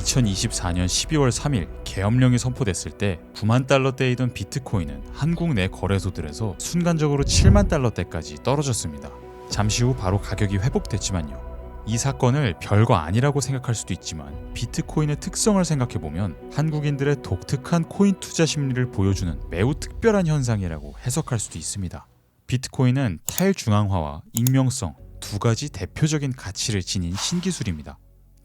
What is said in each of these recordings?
2024년 12월 3일 계엄령이 선포됐을 때 9만 달러대이던 비트코인은 한국 내 거래소들에서 순간적으로 7만 달러대까지 떨어졌습니다. 잠시 후 바로 가격이 회복됐지만요. 이 사건을 별거 아니라고 생각할 수도 있지만 비트코인의 특성을 생각해보면 한국인들의 독특한 코인 투자 심리를 보여주는 매우 특별한 현상이라고 해석할 수도 있습니다. 비트코인은 탈중앙화와 익명성 두 가지 대표적인 가치를 지닌 신기술입니다.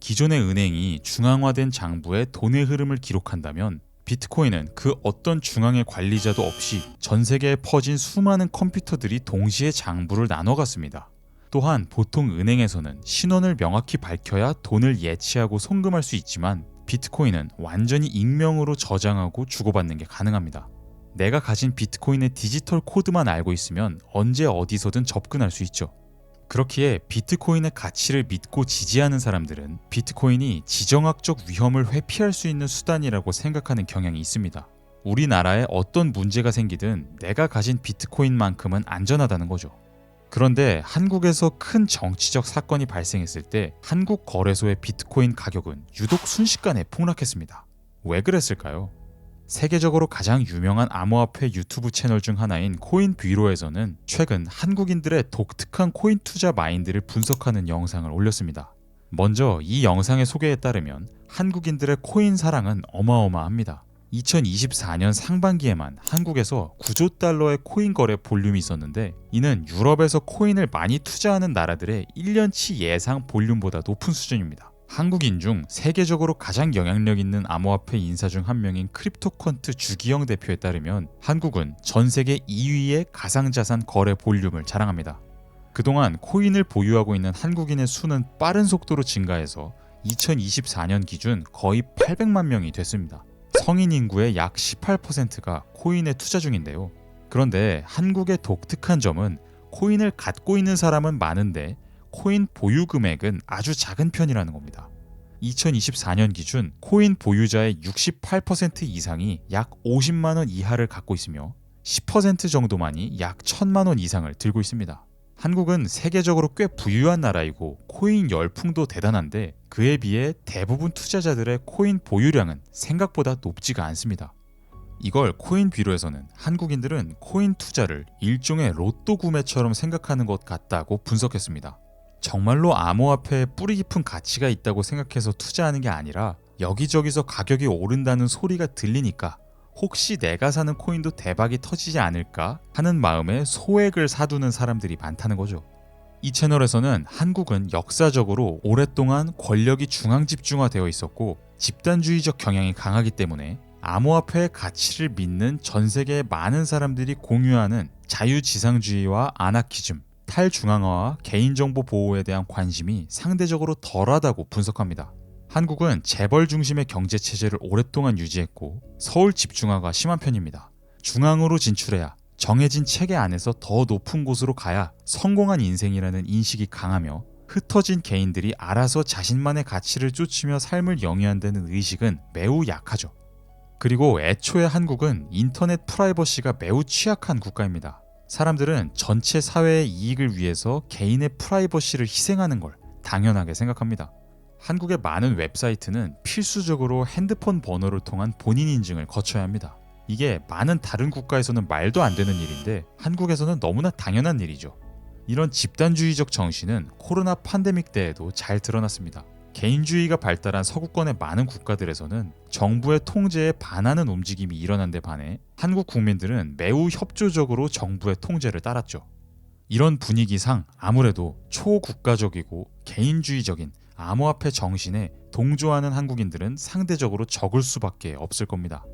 기존의 은행이 중앙화된 장부에 돈의 흐름을 기록한다면 비트코인은 그 어떤 중앙의 관리자도 없이 전 세계에 퍼진 수많은 컴퓨터들이 동시에 장부를 나눠갔습니다. 또한 보통 은행에서는 신원을 명확히 밝혀야 돈을 예치하고 송금할 수 있지만 비트코인은 완전히 익명으로 저장하고 주고받는 게 가능합니다. 내가 가진 비트코인의 디지털 코드만 알고 있으면 언제 어디서든 접근할 수 있죠. 그렇기에 비트코인의 가치를 믿고 지지하는 사람들은 비트코인이 지정학적 위험을 회피할 수 있는 수단이라고 생각하는 경향이 있습니다. 우리나라에 어떤 문제가 생기든 내가 가진 비트코인만큼은 안전하다는 거죠. 그런데 한국에서 큰 정치적 사건이 발생했을 때 한국 거래소의 비트코인 가격은 유독 순식간에 폭락했습니다. 왜 그랬을까요? 세계적으로 가장 유명한 암호화폐 유튜브 채널 중 하나인 코인뷰로에서는 최근 한국인들의 독특한 코인 투자 마인드를 분석하는 영상을 올렸습니다. 먼저 이 영상의 소개에 따르면 한국인들의 코인 사랑은 어마어마합니다. 2024년 상반기에만 한국에서 9조 달러의 코인 거래 볼륨이 있었는데 이는 유럽에서 코인을 많이 투자하는 나라들의 1년치 예상 볼륨보다 높은 수준입니다. 한국인 중 세계적으로 가장 영향력 있는 암호화폐 인사 중 한 명인 크립토컨트 주기영 대표에 따르면 한국은 전 세계 2위의 가상자산 거래 볼륨을 자랑합니다. 그동안 코인을 보유하고 있는 한국인의 수는 빠른 속도로 증가해서 2024년 기준 거의 800만 명이 됐습니다. 성인 인구의 약 18%가 코인에 투자 중인데요. 그런데 한국의 독특한 점은 코인을 갖고 있는 사람은 많은데 코인 보유 금액은 아주 작은 편이라는 겁니다. 2024년 기준 코인 보유자의 68% 이상이 약 50만 원 이하를 갖고 있으며 10% 정도만이 약 1,000만 원 이상을 들고 있습니다. 한국은 세계적으로 꽤 부유한 나라이고 코인 열풍도 대단한데 그에 비해 대부분 투자자들의 코인 보유량은 생각보다 높지가 않습니다. 이걸 코인뷰로에서는 한국인들은 코인 투자를 일종의 로또 구매처럼 생각하는 것 같다고 분석했습니다. 정말로 암호화폐에 뿌리 깊은 가치가 있다고 생각해서 투자하는 게 아니라 여기저기서 가격이 오른다는 소리가 들리니까 혹시 내가 사는 코인도 대박이 터지지 않을까 하는 마음에 소액을 사두는 사람들이 많다는 거죠. 이 채널에서는 한국은 역사적으로 오랫동안 권력이 중앙 집중화되어 있었고 집단주의적 경향이 강하기 때문에 암호화폐의 가치를 믿는 전 세계의 많은 사람들이 공유하는 자유지상주의와 아나키즘, 탈중앙화와 개인정보 보호에 대한 관심이 상대적으로 덜하다고 분석합니다. 한국은 재벌 중심의 경제체제를 오랫동안 유지했고 서울 집중화가 심한 편입니다. 중앙으로 진출해야 정해진 체계 안에서 더 높은 곳으로 가야 성공한 인생이라는 인식이 강하며 흩어진 개인들이 알아서 자신만의 가치를 쫓으며 삶을 영위한다는 의식은 매우 약하죠. 그리고 애초에 한국은 인터넷 프라이버시가 매우 취약한 국가입니다. 사람들은 전체 사회의 이익을 위해서 개인의 프라이버시를 희생하는 걸 당연하게 생각합니다. 한국의 많은 웹사이트는 필수적으로 핸드폰 번호를 통한 본인 인증을 거쳐야 합니다. 이게 많은 다른 국가에서는 말도 안 되는 일인데 한국에서는 너무나 당연한 일이죠. 이런 집단주의적 정신은 코로나 팬데믹 때에도 잘 드러났습니다. 개인주의가 발달한 서구권의 많은 국가들에서는 정부의 통제에 반하는 움직임이 일어난 데 반해 한국 국민들은 매우 협조적으로 정부의 통제를 따랐죠. 이런 분위기상 아무래도 초국가적이고 개인주의적인 암호화폐 정신에 동조하는 한국인들은 상대적으로 적을 수밖에 없을 겁니다.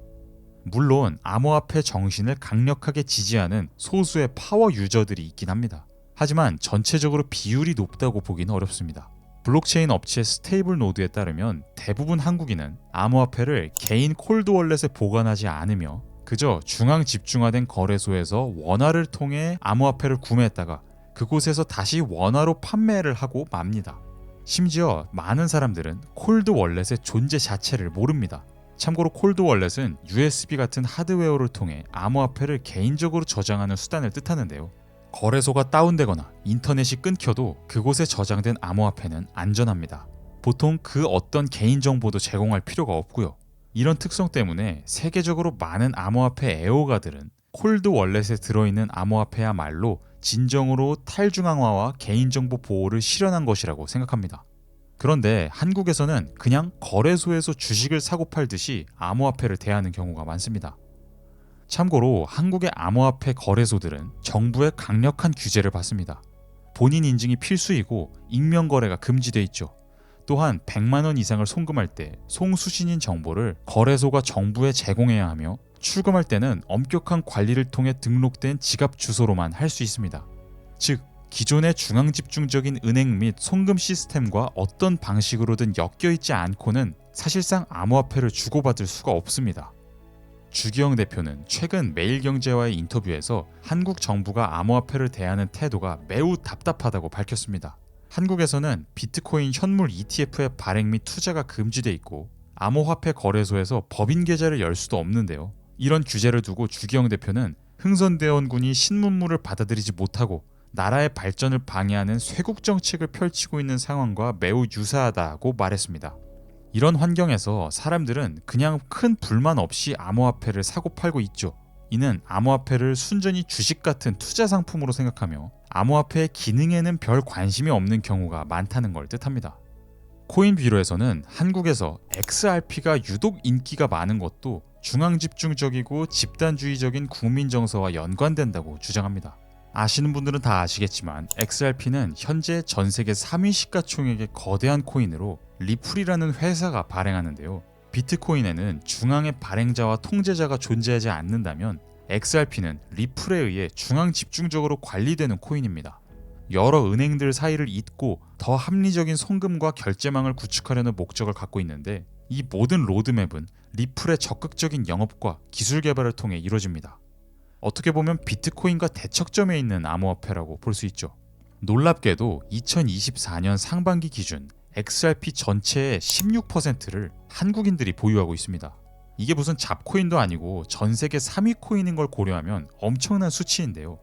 물론 암호화폐 정신을 강력하게 지지하는 소수의 파워 유저들이 있긴 합니다. 하지만 전체적으로 비율이 높다고 보기는 어렵습니다. 블록체인 업체 스테이블노드에 따르면 대부분 한국인은 암호화폐를 개인 콜드월렛에 보관하지 않으며 그저 중앙 집중화된 거래소에서 원화를 통해 암호화폐를 구매했다가 그곳에서 다시 원화로 판매를 하고 맙니다. 심지어 많은 사람들은 콜드월렛의 존재 자체를 모릅니다. 참고로 콜드월렛은 USB 같은 하드웨어를 통해 암호화폐를 개인적으로 저장하는 수단을 뜻하는데요. 거래소가 다운되거나 인터넷이 끊겨도 그곳에 저장된 암호화폐는 안전합니다. 보통 그 어떤 개인정보도 제공할 필요가 없고요. 이런 특성 때문에 세계적으로 많은 암호화폐 애호가들은 콜드 월렛에 들어있는 암호화폐야말로 진정으로 탈중앙화와 개인정보 보호를 실현한 것이라고 생각합니다. 그런데 한국에서는 그냥 거래소에서 주식을 사고 팔듯이 암호화폐를 대하는 경우가 많습니다. 참고로 한국의 암호화폐 거래소들은 정부의 강력한 규제를 받습니다. 본인 인증이 필수이고 익명 거래가 금지돼 있죠. 또한 100만 원 이상을 송금할 때 송수신인 정보를 거래소가 정부에 제공해야 하며 출금할 때는 엄격한 관리를 통해 등록된 지갑 주소로만 할 수 있습니다. 즉, 기존의 중앙집중적인 은행 및 송금 시스템과 어떤 방식으로든 엮여있지 않고는 사실상 암호화폐를 주고받을 수가 없습니다. 주기영 대표는 최근 매일경제와의 인터뷰에서 한국 정부가 암호화폐를 대하는 태도가 매우 답답하다고 밝혔습니다. 한국에서는 비트코인 현물 ETF의 발행 및 투자가 금지돼 있고 암호화폐 거래소에서 법인 계좌를 열 수도 없는데요. 이런 규제를 두고 주기영 대표는 흥선대원군이 신문물을 받아들이지 못하고 나라의 발전을 방해하는 쇄국 정책을 펼치고 있는 상황과 매우 유사하다고 말했습니다. 이런 환경에서 사람들은 그냥 큰 불만 없이 암호화폐를 사고 팔고 있죠. 이는 암호화폐를 순전히 주식 같은 투자 상품으로 생각하며 암호화폐의 기능에는 별 관심이 없는 경우가 많다는 걸 뜻합니다. 코인뷰로에서는 한국에서 XRP가 유독 인기가 많은 것도 중앙집중적이고 집단주의적인 국민 정서와 연관된다고 주장합니다. 아시는 분들은 다 아시겠지만 XRP는 현재 전 세계 3위 시가총액의 거대한 코인으로 리플이라는 회사가 발행하는데요. 비트코인에는 중앙의 발행자와 통제자가 존재하지 않는다면 XRP는 리플에 의해 중앙 집중적으로 관리되는 코인입니다. 여러 은행들 사이를 잇고 더 합리적인 송금과 결제망을 구축하려는 목적을 갖고 있는데 이 모든 로드맵은 리플의 적극적인 영업과 기술 개발을 통해 이루어집니다. 어떻게 보면 비트코인과 대척점에 있는 암호화폐라고 볼 수 있죠. 놀랍게도 2024년 상반기 기준 XRP 전체의 16%를 한국인들이 보유하고 있습니다. 이게 무슨 잡코인도 아니고 전 세계 3위 코인인 걸 고려하면 엄청난 수치인데요.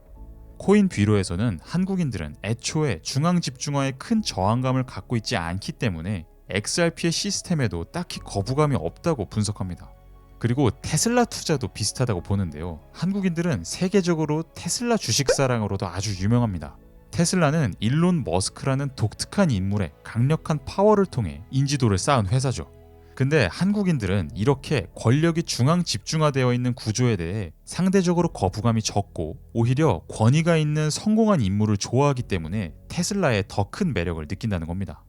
코인뷰로에서는 한국인들은 애초에 중앙 집중화에 큰 저항감을 갖고 있지 않기 때문에 XRP의 시스템에도 딱히 거부감이 없다고 분석합니다. 그리고 테슬라 투자도 비슷하다고 보는데요. 한국인들은 세계적으로 테슬라 주식 사랑으로도 아주 유명합니다. 테슬라는 일론 머스크라는 독특한 인물의 강력한 파워를 통해 인지도를 쌓은 회사죠. 근데 한국인들은 이렇게 권력이 중앙 집중화되어 있는 구조에 대해 상대적으로 거부감이 적고 오히려 권위가 있는 성공한 인물을 좋아하기 때문에 테슬라에 더 큰 매력을 느낀다는 겁니다.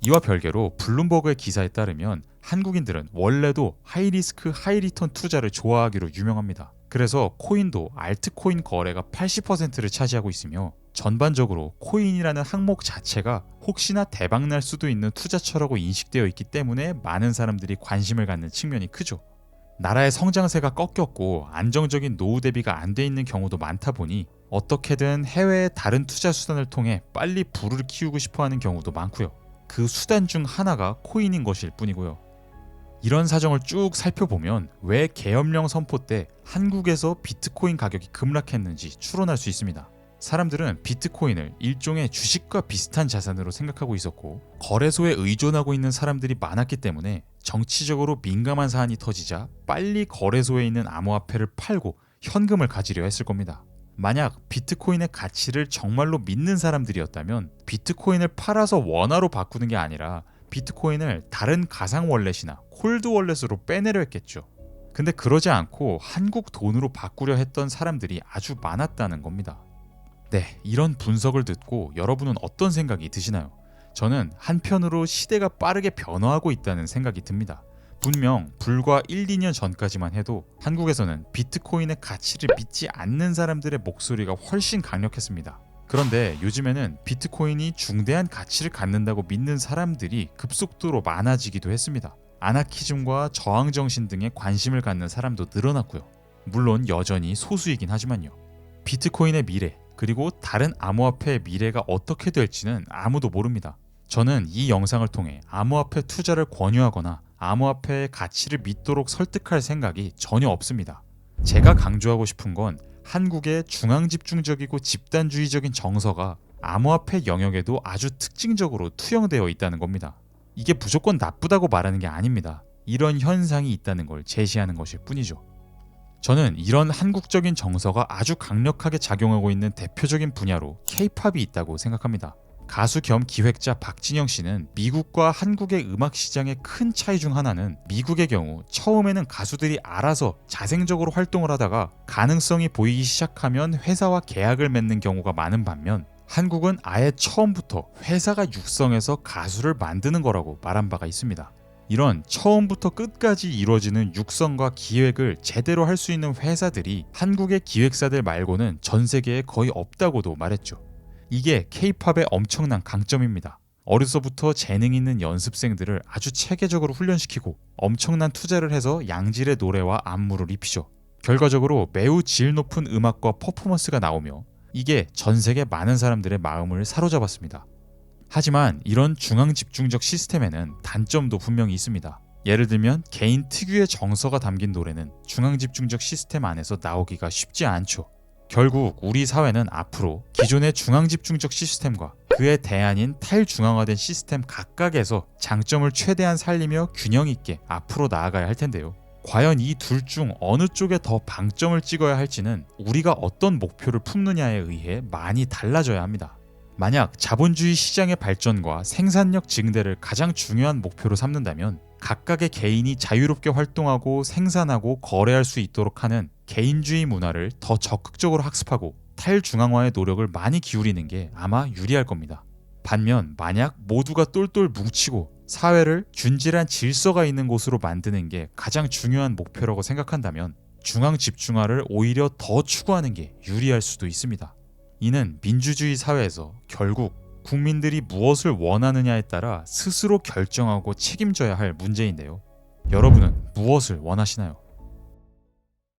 이와 별개로 블룸버그의 기사에 따르면 한국인들은 원래도 하이리스크 하이리턴 투자를 좋아하기로 유명합니다. 그래서 코인도 알트코인 거래가 80%를 차지하고 있으며 전반적으로 코인이라는 항목 자체가 혹시나 대박날 수도 있는 투자처라고 인식되어 있기 때문에 많은 사람들이 관심을 갖는 측면이 크죠. 나라의 성장세가 꺾였고 안정적인 노후 대비가 안 돼 있는 경우도 많다 보니 어떻게든 해외의 다른 투자 수단을 통해 빨리 부를 키우고 싶어하는 경우도 많고요. 그 수단 중 하나가 코인인 것일 뿐이고요. 이런 사정을 쭉 살펴보면 왜 계엄령 선포 때 한국에서 비트코인 가격이 급락했는지 추론할 수 있습니다. 사람들은 비트코인을 일종의 주식과 비슷한 자산으로 생각하고 있었고 거래소에 의존하고 있는 사람들이 많았기 때문에 정치적으로 민감한 사안이 터지자 빨리 거래소에 있는 암호화폐를 팔고 현금을 가지려 했을 겁니다. 만약 비트코인의 가치를 정말로 믿는 사람들이었다면 비트코인을 팔아서 원화로 바꾸는 게 아니라 비트코인을 다른 가상 월렛이나 콜드 월렛으로 빼내려 했겠죠. 근데 그러지 않고 한국 돈으로 바꾸려 했던 사람들이 아주 많았다는 겁니다. 네, 이런 분석을 듣고 여러분은 어떤 생각이 드시나요? 저는 한편으로 시대가 빠르게 변화하고 있다는 생각이 듭니다. 분명 불과 1, 2년 전까지만 해도 한국에서는 비트코인의 가치를 믿지 않는 사람들의 목소리가 훨씬 강력했습니다. 그런데 요즘에는 비트코인이 중대한 가치를 갖는다고 믿는 사람들이 급속도로 많아지기도 했습니다. 아나키즘과 저항정신 등에 관심을 갖는 사람도 늘어났고요. 물론 여전히 소수이긴 하지만요. 비트코인의 미래, 그리고 다른 암호화폐의 미래가 어떻게 될지는 아무도 모릅니다. 저는 이 영상을 통해 암호화폐 투자를 권유하거나 암호화폐의 가치를 믿도록 설득할 생각이 전혀 없습니다. 제가 강조하고 싶은 건 한국의 중앙집중적이고 집단주의적인 정서가 암호화폐 영역에도 아주 특징적으로 투영되어 있다는 겁니다. 이게 무조건 나쁘다고 말하는 게 아닙니다. 이런 현상이 있다는 걸 제시하는 것일 뿐이죠. 저는 이런 한국적인 정서가 아주 강력하게 작용하고 있는 대표적인 분야로 K-팝이 있다고 생각합니다. 가수 겸 기획자 박진영 씨는 미국과 한국의 음악 시장의 큰 차이 중 하나는 미국의 경우 처음에는 가수들이 알아서 자생적으로 활동을 하다가 가능성이 보이기 시작하면 회사와 계약을 맺는 경우가 많은 반면 한국은 아예 처음부터 회사가 육성해서 가수를 만드는 거라고 말한 바가 있습니다. 이런 처음부터 끝까지 이루어지는 육성과 기획을 제대로 할 수 있는 회사들이 한국의 기획사들 말고는 전 세계에 거의 없다고도 말했죠. 이게 K-팝의 엄청난 강점입니다. 어려서부터 재능 있는 연습생들을 아주 체계적으로 훈련시키고 엄청난 투자를 해서 양질의 노래와 안무를 입히죠. 결과적으로 매우 질 높은 음악과 퍼포먼스가 나오며 이게 전 세계 많은 사람들의 마음을 사로잡았습니다. 하지만 이런 중앙 집중적 시스템에는 단점도 분명히 있습니다. 예를 들면 개인 특유의 정서가 담긴 노래는 중앙 집중적 시스템 안에서 나오기가 쉽지 않죠. 결국 우리 사회는 앞으로 기존의 중앙 집중적 시스템과 그의 대안인 탈중앙화된 시스템 각각에서 장점을 최대한 살리며 균형 있게 앞으로 나아가야 할 텐데요. 과연 이 둘 중 어느 쪽에 더 방점을 찍어야 할지는 우리가 어떤 목표를 품느냐에 의해 많이 달라져야 합니다. 만약 자본주의 시장의 발전과 생산력 증대를 가장 중요한 목표로 삼는다면 각각의 개인이 자유롭게 활동하고 생산하고 거래할 수 있도록 하는 개인주의 문화를 더 적극적으로 학습하고 탈중앙화의 노력을 많이 기울이는 게 아마 유리할 겁니다. 반면 만약 모두가 똘똘 뭉치고 사회를 균질한 질서가 있는 곳으로 만드는 게 가장 중요한 목표라고 생각한다면 중앙 집중화를 오히려 더 추구하는 게 유리할 수도 있습니다. 이는 민주주의 사회에서 결국 국민들이 무엇을 원하느냐에 따라 스스로 결정하고 책임져야 할 문제인데요. 여러분은 무엇을 원하시나요?